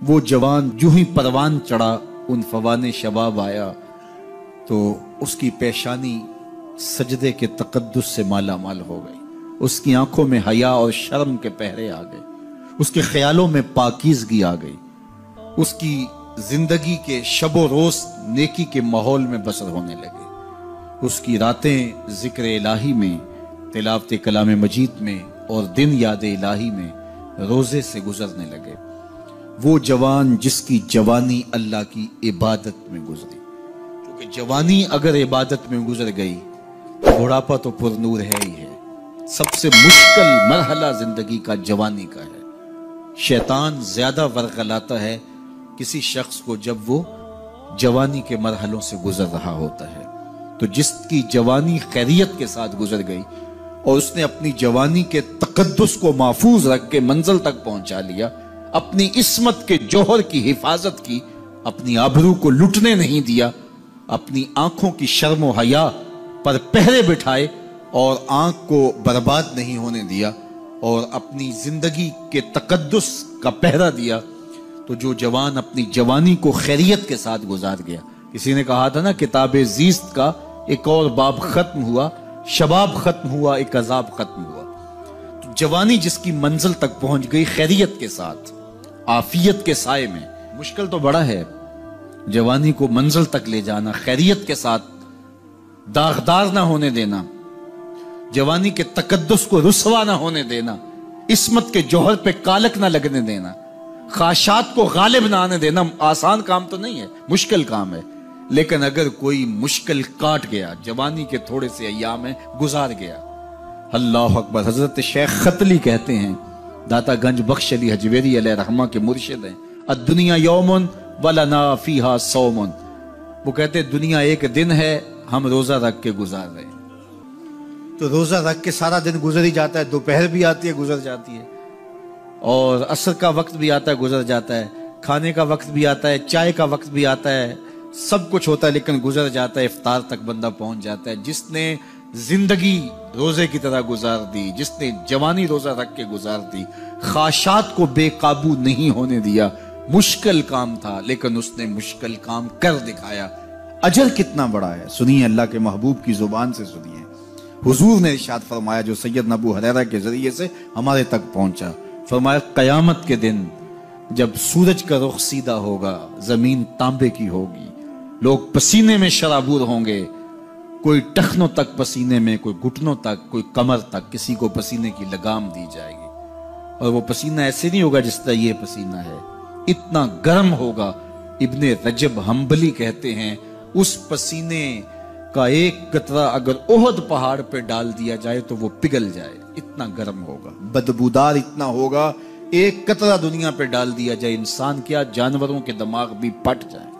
وہ جوان جو ہی پروان چڑھا ان فوان شباب آیا تو اس کی پیشانی سجدے کے تقدس سے مالا مال ہو گئی، اس کی آنکھوں میں حیا اور شرم کے پہرے آ گئے، اس کے خیالوں میں پاکیزگی آ گئی، اس کی زندگی کے شب و روز نیکی کے ماحول میں بسر ہونے لگے، اس کی راتیں ذکر الہی میں، تلاوت کلام مجید میں اور دن یاد الہی میں روزے سے گزرنے لگے۔ وہ جوان جس کی جوانی اللہ کی عبادت میں گزری، کیونکہ جوانی اگر عبادت میں گزر گئی تو بڑھاپا تو پر نور ہے ہی ہے۔ سب سے مشکل مرحلہ زندگی کا جوانی کا ہے۔ شیطان زیادہ ورغلاتا ہے کسی شخص کو جب وہ جوانی کے مرحلوں سے گزر رہا ہوتا ہے۔ تو جس کی جوانی خیریت کے ساتھ گزر گئی اور اس نے اپنی جوانی کے تقدس کو محفوظ رکھ کے منزل تک پہنچا لیا، اپنی عصمت کے جوہر کی حفاظت کی، اپنی آبرو کو لٹنے نہیں دیا، اپنی آنکھوں کی شرم و حیا پر پہرے بٹھائے اور آنکھ کو برباد نہیں ہونے دیا اور اپنی زندگی کے تقدس کا پہرا دیا، تو جو جوان اپنی جوانی کو خیریت کے ساتھ گزار گیا۔ کسی نے کہا تھا نا، کتاب زیست کا ایک اور باب ختم ہوا، شباب ختم ہوا، ایک عذاب ختم ہوا۔ تو جوانی جس کی منزل تک پہنچ گئی خیریت کے ساتھ، عافیت کے سائے میں، مشکل تو بڑا ہے جوانی کو منزل تک لے جانا، خیریت کے ساتھ، داغدار نہ ہونے دینا، جوانی کے تقدس کو رسوا نہ ہونے دینا، عصمت کے جوہر پہ کالک نہ لگنے دینا، خواہشات کو غالب نہ آنے دینا۔ آسان کام تو نہیں ہے، مشکل کام ہے، لیکن اگر کوئی مشکل کاٹ گیا، جوانی کے تھوڑے سے ایام میں گزار گیا، اللہ اکبر۔ حضرت شیخ خطلی کہتے ہیں، داتا گنج بخش علی حجویری علیہ رحمہ کے مرشد ہیں، الدنیا یوم ولنا فیہا صوم۔ وہ کہتے ہیں دنیا ایک دن ہے، ہم روزہ رکھ کے گزار رہے ہیں۔ تو روزہ رکھ کے سارا دن گزر ہی جاتا ہے، دوپہر بھی آتی ہے گزر جاتی ہے، اور عصر کا وقت بھی آتا ہے گزر جاتا ہے، کھانے کا وقت بھی آتا ہے، چائے کا وقت بھی آتا ہے، سب کچھ ہوتا ہے لیکن گزر جاتا ہے، افطار تک بندہ پہنچ جاتا ہے۔ جس نے زندگی روزے کی طرح گزار دی، جس نے جوانی روزہ رکھ کے گزار دی، خواہشات کو بے قابو نہیں ہونے دیا، مشکل کام تھا لیکن اس نے مشکل کام کر دکھایا۔ اجر کتنا بڑا ہے، سنیے اللہ کے محبوب کی زبان سے سنیے۔ حضور نے ارشاد فرمایا جو سیدنا ابو ہریرہ کے ذریعے سے ہمارے تک پہنچا، فرمایا قیامت کے دن جب سورج کا رخ سیدھا ہوگا، زمین تانبے کی ہوگی، لوگ پسینے میں شرابور ہوں گے، کوئی ٹخنوں تک پسینے میں، کوئی گھٹنوں تک، کوئی کمر تک، کسی کو پسینے کی لگام دی جائے گی، اور وہ پسینہ ایسے نہیں ہوگا جس طرح یہ پسینہ ہے، اتنا گرم ہوگا۔ ابن رجب حنبلی کہتے ہیں اس پسینے کا ایک قطرہ اگر احد پہاڑ پہ ڈال دیا جائے تو وہ پگھل جائے، اتنا گرم ہوگا، بدبودار اتنا ہوگا، ایک قطرہ دنیا پہ ڈال دیا جائے، انسان کیا جانوروں کے دماغ بھی پھٹ جائیں،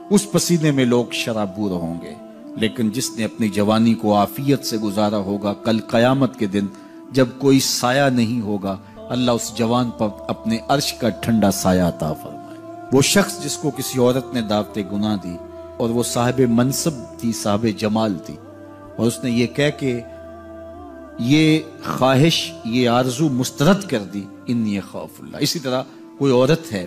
اس پسینے میں لوگ شرابور ہوں گے۔ لیکن جس نے اپنی جوانی کو عافیت سے گزارا ہوگا، کل قیامت کے دن جب کوئی سایہ نہیں ہوگا، اللہ اس جوان پر اپنے عرش کا ٹھنڈا سایہ عطا فرمائے۔ وہ شخص جس کو کسی عورت نے دعوت گناہ دی اور وہ صاحب منصب تھی، صاحب جمال تھی، اور اس نے یہ کہہ کے یہ خواہش، یہ آرزو مسترد کر دی، انی خاف اللہ۔ اسی طرح کوئی عورت ہے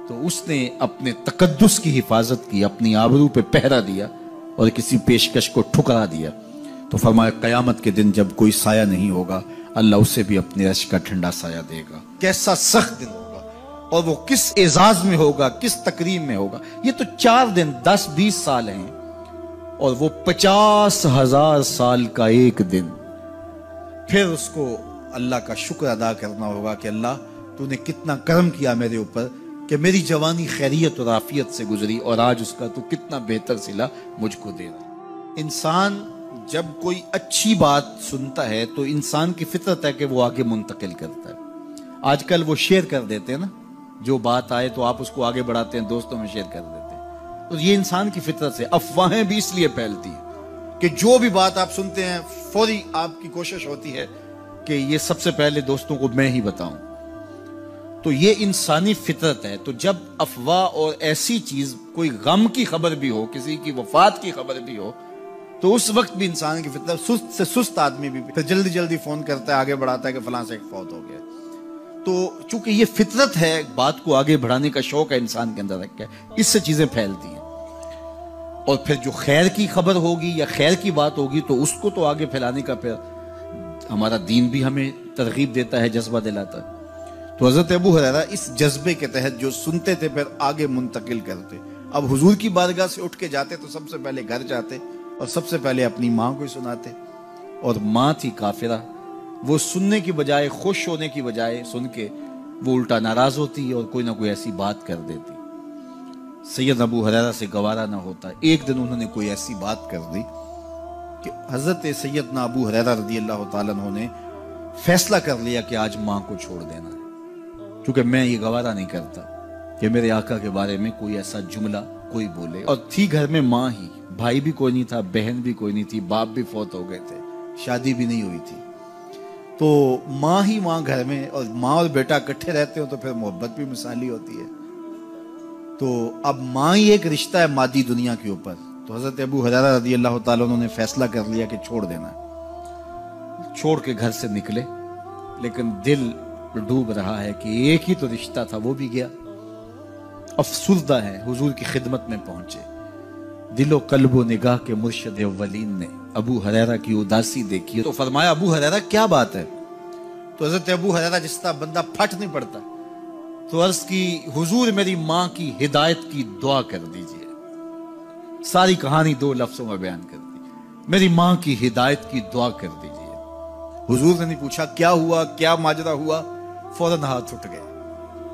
تو اس نے اپنے تقدس کی حفاظت کی، اپنی آبرو پہ پہرا دیا اور کسی پیشکش کو ٹھکرا دیا، تو فرمایا قیامت کے دن جب کوئی سایہ نہیں ہوگا، اللہ اسے بھی اپنے عرش کا ٹھنڈا سایہ دے گا۔ کیسا سخت دن ہوگا، اور وہ کس اعزاز میں ہوگا، کس تکریم میں ہوگا۔ یہ تو 4 دن 10-20 سال ہیں، اور وہ 50,000 سال کا ایک دن۔ پھر اس کو اللہ کا شکر ادا کرنا ہوگا کہ اللہ تو نے کتنا کرم کیا میرے اوپر کہ میری جوانی خیریت اور عافیت سے گزری، اور آج اس کا تو کتنا بہتر صلہ مجھ کو دے رہا۔ انسان جب کوئی اچھی بات سنتا ہے تو انسان کی فطرت ہے کہ وہ آگے منتقل کرتا ہے۔ آج کل وہ شیئر کر دیتے ہیں نا، جو بات آئے تو آپ اس کو آگے بڑھاتے ہیں، دوستوں میں شیئر کر دیتے ہیں۔ تو یہ انسان کی فطرت سے افواہیں بھی اس لیے پھیلتی ہیں کہ جو بھی بات آپ سنتے ہیں فوری آپ کی کوشش ہوتی ہے کہ یہ سب سے پہلے دوستوں کو میں ہی بتاؤں۔ تو یہ انسانی فطرت ہے۔ تو جب افواہ اور ایسی چیز، کوئی غم کی خبر بھی ہو، کسی کی وفات کی خبر بھی ہو، تو اس وقت بھی انسان کی فطرت، سست سے سست آدمی بھی پھر جلدی جلدی فون کرتا ہے، آگے بڑھاتا ہے کہ فلاں سے ایک فوت ہو گیا۔ تو چونکہ یہ فطرت ہے، بات کو آگے بڑھانے کا شوق ہے انسان کے اندر رکھا ہے، اس سے چیزیں پھیلتی ہیں، اور پھر جو خیر کی خبر ہوگی یا خیر کی بات ہوگی تو اس کو تو آگے پھیلانے کا پھر ہمارا دین بھی ہمیں ترغیب دیتا ہے، جذبہ دلاتا ہے۔ تو حضرت ابو ہریرہ اس جذبے کے تحت جو سنتے تھے پھر آگے منتقل کرتے۔ اب حضور کی بارگاہ سے اٹھ کے جاتے تو سب سے پہلے گھر جاتے اور سب سے پہلے اپنی ماں کو سناتے، اور ماں تھی کافرہ، وہ سننے کی بجائے، خوش ہونے کی بجائے سن کے وہ الٹا ناراض ہوتی اور کوئی نہ کوئی ایسی بات کر دیتی۔ سید ابو ہریرہ سے گوارا نہ ہوتا، ایک دن انہوں نے کوئی ایسی بات کر دی کہ حضرت سیدنا ابو ہریرہ رضی اللہ تعالیٰ عنہ نے فیصلہ کر لیا کہ آج ماں کو چھوڑ دینا ہے، کیونکہ میں یہ گوارا نہیں کرتا کہ میرے آقا کے بارے میں کوئی ایسا جملہ کوئی بولے۔ اور تھی گھر میں ماں ہی، بھائی بھی کوئی نہیں تھا، بہن بھی کوئی نہیں تھی، باپ بھی فوت ہو گئے تھے، شادی بھی نہیں ہوئی تھی، تو ماں ہی ماں گھر میں، اور ماں اور بیٹا اکٹھے رہتے ہو تو پھر محبت بھی مثالی ہوتی ہے۔ تو اب ماں ہی ایک رشتہ ہے مادی دنیا کے اوپر، تو حضرت ابو ہریرہ رضی اللہ تعالیٰ عنہ نے فیصلہ کر لیا کہ چھوڑ دینا ہے۔ چھوڑ کے گھر سے نکلے، لیکن دل ڈوب رہا ہے کہ ایک ہی تو رشتہ تھا وہ بھی گیا۔ افسردہ ہے، حضور کی خدمت میں پہنچے، دل و قلب و نگاہ کے مرشد اولین نے ابو ہریرہ کی اداسی دیکھی تو فرمایا ابو ہریرہ کیا بات ہے؟ تو حضرت ابو ہریرہ جس طرح بندہ پھٹ نہیں پڑتا، تو عرض کی حضور میری ماں کی ہدایت کی دعا کر دیجئے۔ ساری کہانی 2 لفظوں میں بیان کر دی، میری ماں کی ہدایت کی دعا کر دیجئے۔ حضور نے نہیں پوچھا کیا ہوا، کیا ماجرا ہوا، فوراً ہاتھ اٹھ گئے،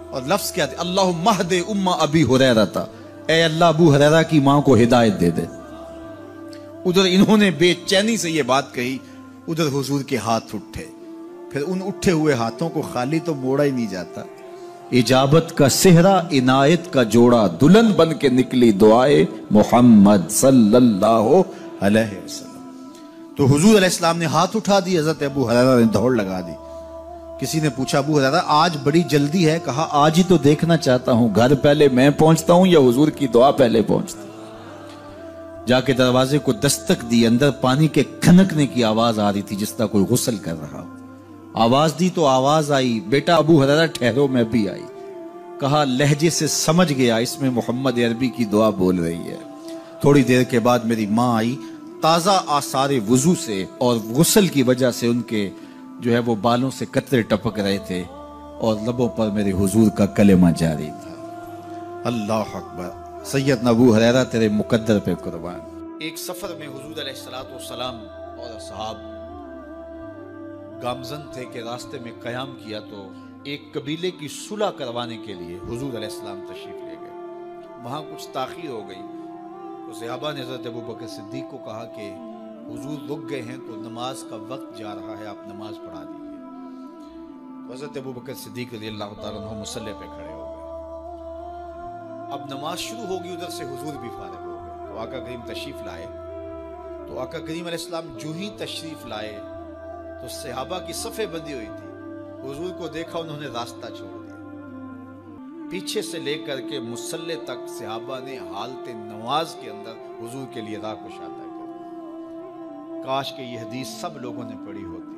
اور لفظ کیا تھے؟ اللہم اہد ام ابی ہریرہ تھا، اے اللہ ابو ہریرہ کی ماں کو ہدایت دے دے۔ ادھر انہوں نے بے چینی سے یہ بات کہی، ادھر حضور کے ہاتھ اٹھے، پھر ان اٹھے ہوئے ہاتھوں کو خالی تو موڑا ہی نہیں جاتا، اجابت کا صحرا عنایت کا جوڑا، دلہن بن کے نکلی دعائے محمد صلی اللہ علیہ وسلم۔ تو حضور علیہ السلام نے ہاتھ اٹھا دی، حضرت ابو ہریرہ نے دوڑ لگا دی۔ کسی نے پوچھا ابو ہریرہ آج بڑی جلدی ہے؟ کہا آج ہی تو دیکھنا چاہتا ہوں، گھر پہلے میں پہنچتا ہوں یا حضور کی دعا پہلے پہنچتا ہوں؟ جا کے دروازے کو دستک دی، اندر پانی کے کھنکنے کی آواز آ رہی تھی جس طرح کوئی غسل کر رہا ہو۔ آواز دی تو آواز آئی، بیٹا ابو ہریرہ ٹھہرو، میں بھی آئی۔ کہا لہجے سے سمجھ گیا اس میں محمد عربی کی دعا بول رہی ہے۔ تھوڑی دیر کے بعد میری ماں آئی، تازہ آثار وضو سے اور غسل کی وجہ سے ان کے جو ہے وہ بالوں سے قطرے ٹپک رہے تھے، اور لبوں پر میرے حضور کا کلمہ جاری تھا۔ اللہ اکبر، سیدنا ابو ہریرہ تیرے مقدر پہ قربان۔ ایک سفر میں حضور علیہ السلام اور اصحاب گامزن تھے کہ راستے میں قیام کیا، تو ایک قبیلے کی صلح کروانے کے لیے حضور علیہ السلام تشریف لے گئے۔ وہاں کچھ تاخیر ہو گئی تو صحابہ نے حضرت ابوبکر صدیق کو کہا کہ حضور رک گئے ہیں تو نماز کا وقت جا رہا ہے، آپ نماز پڑھا دیجیے۔ تو حضرت ابوبکر صدیق رضی اللہ تعالیٰ عنہ مصلی پہ کھڑے ہو گئے۔ اب نماز شروع ہوگی، ادھر سے حضور بھی فارغ ہو گئے، تو آقا کریم تشریف لائے۔ تو آقا کریم علیہ السلام جو ہی تشریف لائے تو صحابہ کی صفیں بندی ہوئی تھی، حضور کو دیکھا انہوں نے راستہ چھوڑ دیا، پیچھے سے لے کر کے مصلی تک صحابہ نے حالت نماز کے اندر حضور کے لیے راہ کشادہ کر۔ کاش کہ یہ حدیث سب لوگوں نے پڑھی ہوتی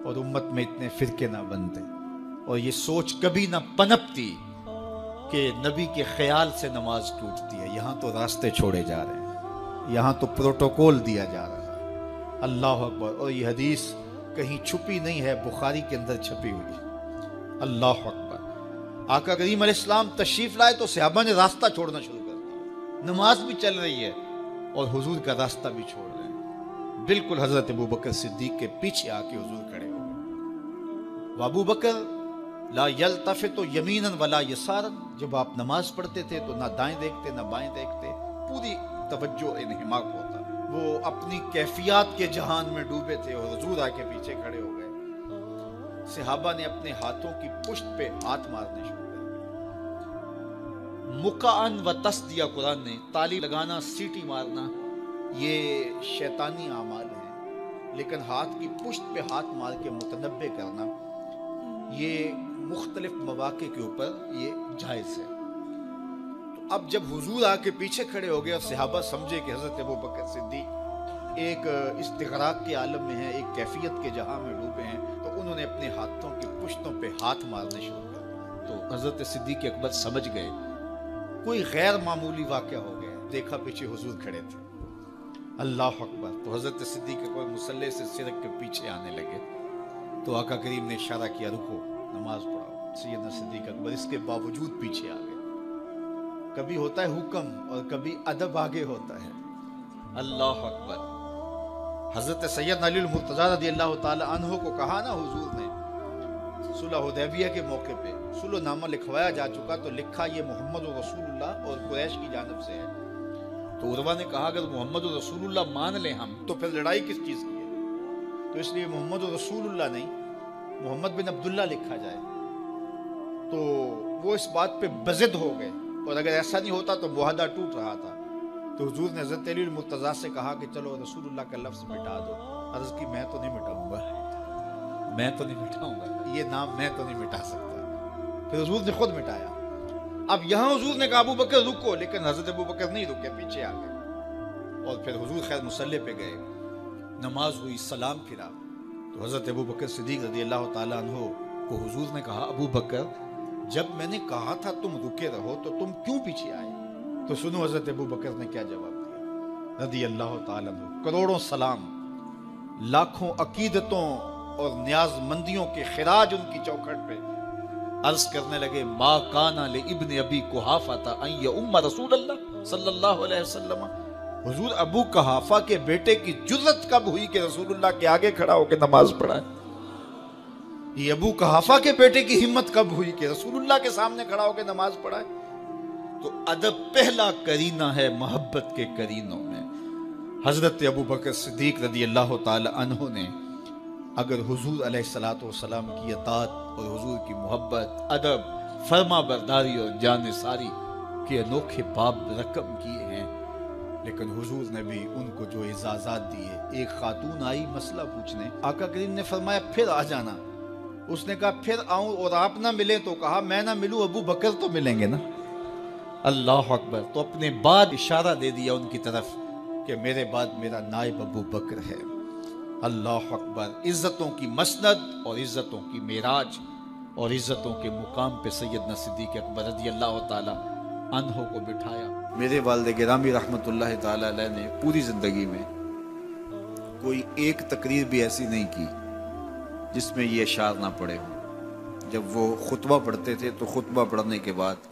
اور امت میں اتنے فرقے نہ بنتے، اور یہ سوچ کبھی نہ پنپتی کہ نبی کے خیال سے نماز ٹوٹتی ہے۔ یہاں تو راستے چھوڑے جا رہے ہیں، یہاں تو پروٹوکول دیا جا رہا ہے۔ اللہ اکبر، اور یہ حدیث کہیں چھپی نہیں ہے، بخاری کے اندر چھپی ہوئی۔ اللہ اکبر، آقا کریم علیہ السلام تشریف لائے تو صحابہ نے راستہ چھوڑنا شروع کر دیا، نماز بھی چل رہی ہے اور حضور کا راستہ بھی چھوڑ رہے ہیں۔ بالکل حضرت ابوبکر صدیق کے پیچھے آ کے حضور کھڑے ہو گئے۔ وابو بکر لا یلتفت یمینا ولا یسارا، جب آپ نماز پڑھتے تھے تو نہ دائیں دیکھتے نہ بائیں دیکھتے، پوری توجہ انہماک ہوتا، وہ اپنی کیفیات کے جہان میں ڈوبے تھے، اور حضور آ کے پیچھے کھڑے ہو گئے۔ صحابہ نے اپنے ہاتھوں کی پشت پہ ہاتھ مارنے شروع کر دیے۔ مقعن و تصدیہ، قرآن نے تالی لگانا، سیٹی مارنا، یہ شیطانی اعمال ہیں، لیکن ہاتھ کی پشت پہ ہاتھ مار کے متنبع کرنا یہ مختلف مواقع کے اوپر یہ جائز ہے۔ تو اب جب حضور آ کے پیچھے کھڑے ہو گئے اور صحابہ سمجھے کہ حضرت ابوبکر صدیق ایک استغراق کے عالم میں ہیں، ایک کیفیت کے جہاں میں ڈوبے ہیں، تو انہوں نے اپنے ہاتھوں کی پشتوں پہ ہاتھ مارنے شروع کر دیا۔ تو حضرت صدیق اکبر سمجھ گئے کوئی غیر معمولی واقعہ ہو گیا۔ دیکھا پیچھے حضور کھڑے تھے، اللہ اکبر۔ تو حضرت صدیق اکبر مصلی سے سرک کے پیچھے آنے لگے، تو آقا کریم نے اشارہ کیا رکو، نماز پڑھاؤ۔ سیدنا صدیق اکبر اس کے باوجود پیچھے آ گئے۔ کبھی ہوتا ہے حکم اور کبھی ادب آگے ہوتا ہے، اللہ اکبر۔ حضرت سیدنا علی المرتضیٰ رضی اللہ تعالی عنہ کو کہا نا حضور نے صلح حدیبیہ کے موقع پہ، صلح نامہ لکھوایا جا چکا تو لکھا یہ محمد رسول اللہ اور قریش کی جانب سے ہے۔ تو عروہ نے کہا اگر محمد رسول اللہ مان لیں ہم تو پھر لڑائی کس چیز کی ہے؟ تو اس لیے محمد رسول اللہ نہیں، محمد بن عبداللہ لکھا جائے۔ تو وہ اس بات پہ بضد ہو گئے، اور اگر ایسا نہیں ہوتا تو معاہدہ ٹوٹ رہا تھا۔ تو حضور نے حضرت علی المرتضیٰ سے کہا کہ چلو رسول اللہ کا لفظ مٹا دو۔ عرض کی میں تو نہیں مٹاؤں گا، میں تو نہیں مٹاؤں گا، یہ نام میں تو نہیں مٹا سکتا۔ پھر حضور نے خود مٹایا۔ اب یہاں حضور نے کہا ابو بکر رکو، لیکن حضرت ابو بکر نہیں رکے، پیچھے آ گئے۔ اور پھر حضور خیر مصلی پہ گئے، نماز ہوئی، سلام پھرا۔ تو حضرت ابو بکر صدیق رضی اللہ تعالیٰ عنہ کو حضور نے کہا ابو بکر جب میں نے کہا تھا تم رکے رہو تو تم کیوں پیچھے آئے؟ تو سنو حضرت ابو بکر نے کیا جواب دیا رضی اللہ تعالیٰ عنہ۔ کروڑوں سلام، لاکھوں عقیدتوں اور نیاز مندیوں کے خراج ان کی چوکھٹ پہ عرض کرنے لگے ما کانا لابن ابی قحافہ ان یؤم رسول اللہ صلی اللہ علیہ وسلم۔ حضور ابو قحافہ کے بیٹے کی جرت کب ہوئی کہ رسول اللہ کے آگے کھڑا ہو کے نماز پڑھائے؟ یہ ابو قحافہ کے بیٹے کی ہمت کب ہوئی کہ رسول اللہ کے سامنے کھڑا ہو کے نماز پڑھائے؟ تو ادب پہلا کرینہ ہے محبت کے کرینوں میں۔ حضرت ابو بکر صدیق رضی اللہ تعالی عنہ نے اگر حضور علیہ السلام کی اطاعت اور حضور کی محبت، ادب، فرما برداری اور جانثاری کے انوکھے باب رقم کیے ہیں، لیکن حضور نے بھی ان کو جو اعزازات دیے۔ ایک خاتون آئی مسئلہ پوچھنے، آقا کریم نے فرمایا پھر آ جانا۔ اس نے کہا پھر آؤں اور آپ نہ ملے؟ تو کہا میں نہ ملوں ابو بکر تو ملیں گے نا، اللہ اکبر۔ تو اپنے بعد اشارہ دے دیا ان کی طرف کہ میرے بعد میرا نائب ابو بکر ہے، اللہ اکبر۔ عزتوں کی مسند اور عزتوں کی معراج اور عزتوں کے مقام پہ سیدنا صدیق اکبر رضی اللہ تعالی عنہ کو بٹھایا۔ میرے والد گرامی رحمت اللہ تعالی علیہ نے پوری زندگی میں کوئی ایک تقریر بھی ایسی نہیں کی جس میں یہ اشعار نہ پڑے ہوں۔ جب وہ خطبہ پڑھتے تھے تو خطبہ پڑھنے کے بعد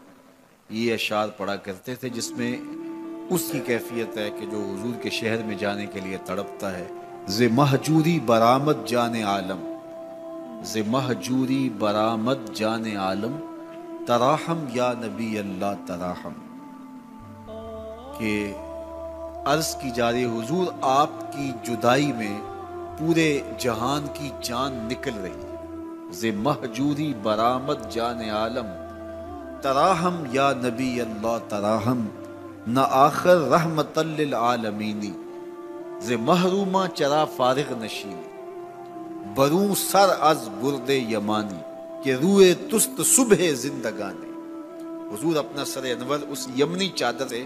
یہ اشعار پڑھا کرتے تھے، جس میں اس کی کیفیت ہے کہ جو حضور کے شہر میں جانے کے لیے تڑپتا ہے۔ ز مہجوری برآمد جان عالم، ز مہجوری برآمد جان عالم، تراحم یا نبی اللہ تراحم۔ کہ عرض کی جا رہی حضور آپ کی جدائی میں پورے جہان کی جان نکل رہی۔ ز مہجوری برآمد جان عالم، تراحم یا نبی اللہ تراحم، نہ آخر رحمت للعالمینی، ز محرومہ چرا فارغ نشینی، بروں سر از برد یمانی، کہ روئے تست صبح زندگانی۔ حضور اپنا سر انور اس یمنی چادر سے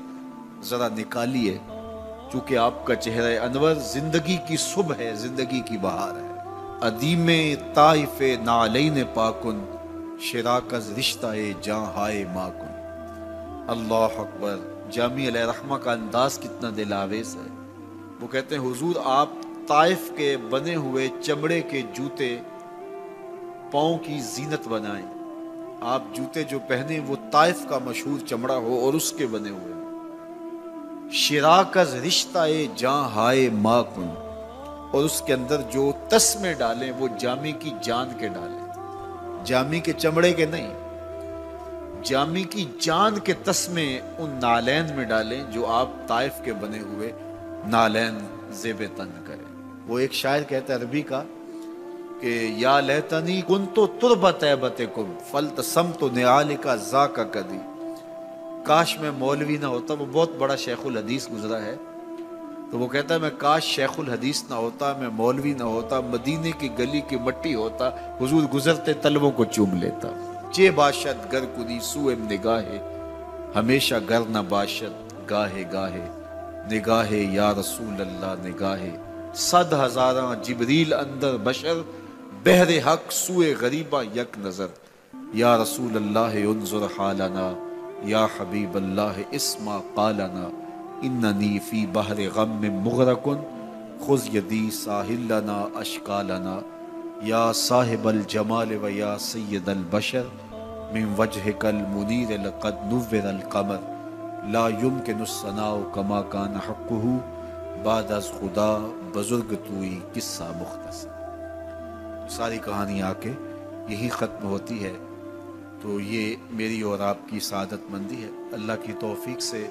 ذرا نکالیے، چونکہ آپ کا چہرہ انور زندگی کی صبح ہے، زندگی کی بہار ہے۔ ادیم طائف نعلین پاکن، شراک از رشتہ جاں ہائے ماکن۔ اللہ اکبر۔ جامی علیہ رحمہ کا انداز کتنا دل آویز ہے۔ وہ کہتے ہیں حضور آپ طائف کے بنے ہوئے چمڑے کے جوتے پاؤں کی زینت بنائیں۔ آپ جوتے جو پہنے وہ طائف کا مشہور چمڑا ہو اور اس کے بنے ہوئے۔ شراک از رشتہ جاں ہائے ماکن، اور اس کے اندر جو تسمے ڈالیں وہ جامی کی جان کے ڈالیں، جامی کے چمڑے کے نہیں، جامی کی جان کے تسمے ان نالین میں ڈالیں جو آپ طائف کے بنے ہوئے نالین زیب تن کریں۔ وہ ایک شاعر کہتا ہے عربی کا کہ یا لیتنی کنت تربت ایبتکم فلتسمت نعالک ذاک کدی، کاش میں مولوی نہ ہوتا۔ وہ بہت بڑا شیخ الحدیث گزرا ہے، تو وہ کہتا ہے میں کاش شیخ الحدیث نہ ہوتا، میں مولوی نہ ہوتا، مدینے کی گلی کی مٹی ہوتا، حضور گزرتے تلووں کو چوم لیتا۔ چے باشد گر کنی سوئم نگاہے، ہمیشہ گر نہ باشد گاہے گاہے، نگاہ یا رسول اللہ نگاہ، 100,000 جبریل اندر بشر، بحر حق سوئے غریبہ یک نظر، یا رسول اللہ انظر حالنا، یا حبیب اللہ اسما قالنا، اننی فی بحر غم مغرق خذ یدی ساحل لنا اشکالنا، یا صاحب الجمال و یا سید البشر من وجهک المنیر لقد نور القمر، لا يمكن الثناء کما کان حقہ بعد از خدا بزرگ توئی قصہ مختصر۔ ساری کہانی آ کے یہی ختم ہوتی ہے۔ تو یہ میری اور آپ کی سعادت مندی ہے۔ اللہ کی توفیق سے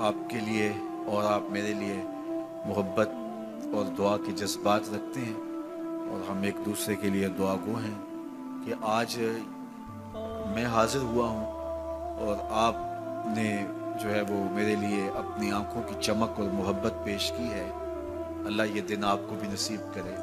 آپ کے لیے اور آپ میرے لیے محبت اور دعا کے جذبات رکھتے ہیں، اور ہم ایک دوسرے کے لیے دعا گو ہیں کہ آج میں حاضر ہوا ہوں اور آپ نے جو ہے وہ میرے لیے اپنی آنکھوں کی چمک اور محبت پیش کی ہے۔ اللہ یہ دن آپ کو بھی نصیب کرے۔